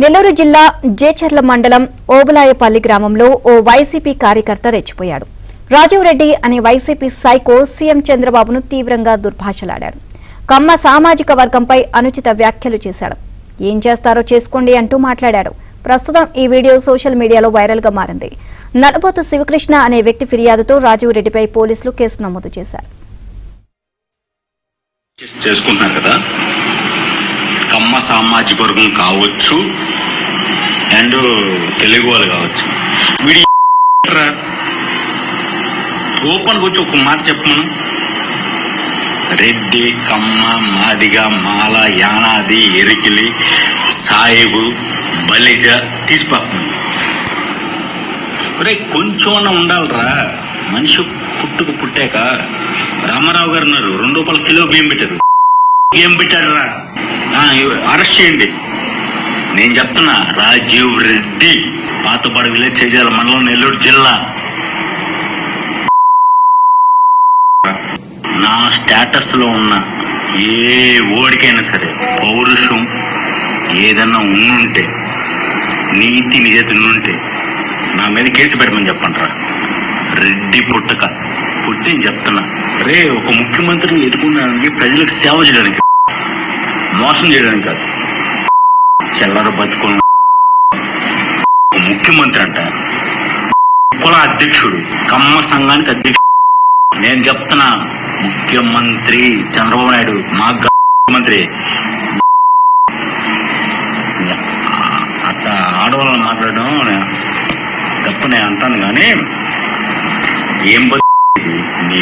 నెల్లూరు జిల్లా జేచర్ల మండలం ఓబులాయపల్లి గ్రామంలో ఓ వైసీపీ కార్యకర్త రెచ్చిపోయాడు. రాజీవ్ రెడ్డి అనే వైసీపీ సైకో సీఎం చంద్రబాబును తీవ్రంగా దుర్భాషలాడాడు. కమ్మ సామాజిక వర్గంపై అనుచిత వ్యాఖ్యలు చేశాడు. ఏం చేస్తారో చేసుకోండి అంటూ మాట్లాడాడు. ప్రస్తుతం ఈ వీడియో సోషల్ మీడియాలో వైరల్ గా మారింది. నలబోతు శివకృష్ణ అనే వ్యక్తి ఫిర్యాదుతో రాజీవ్ రెడ్డిపై పోలీసులు కేసు నమోదు చేశారు. చేసుకుంటున్నారు కదా, కమ్మ సామాజిక వర్గం కావచ్చు అండ్ తెలుగు వాళ్ళు కావచ్చు. వీడి ఓపెన్గా వచ్చి ఒక మాట చెప్పమను. రెడ్డి, కమ్మ, మాదిగ, మాల, యానాది, ఎరికిలి, సాయిబు, బలిజ తీసిపోతున్నాను. రే కొంచెం ఉండాలిరా. మనిషి పుట్టాక రామారావు గారు ఉన్నారు, ₹2 కిలో బియ్యం పెట్టారు. ఏం పెట్టారా? అరెస్ట్ చేయండి. నేను చెప్తున్నా, రాజీవ్ రెడ్డి, పాతపాడు విలేజ్, చేజాల మండలం, నెల్లూరు జిల్లా. నా స్టేటస్ లో ఉన్న ఏ ఓడికైనా సరే పౌరుషం ఏదన్నా ఉండుంటే, నీతి నిజత ఉండుంటే నా మీద కేసు పెట్టమని చెప్పండి రా. రెడ్డి పుట్టి నేను చెప్తున్నా, రే ఒక ముఖ్యమంత్రిని ఎదుర్కొనడానికి ప్రజలకు సేవ చేయడానికి, మోసం చేయడానికి కాదు. చెల్లర బతుకున్న ముఖ్యమంత్రి అంట, కుల అధ్యక్షుడు, కమ్మ సంఘానికి అధ్యక్షుడు. నేను చెప్తున్నా, ముఖ్యమంత్రి చంద్రబాబు నాయుడు, మా ముఖ్యమంత్రి అట్లా ఆడవాళ్ళని మాట్లాడడం తప్ప నేను అంటాను. కానీ ఏం నీ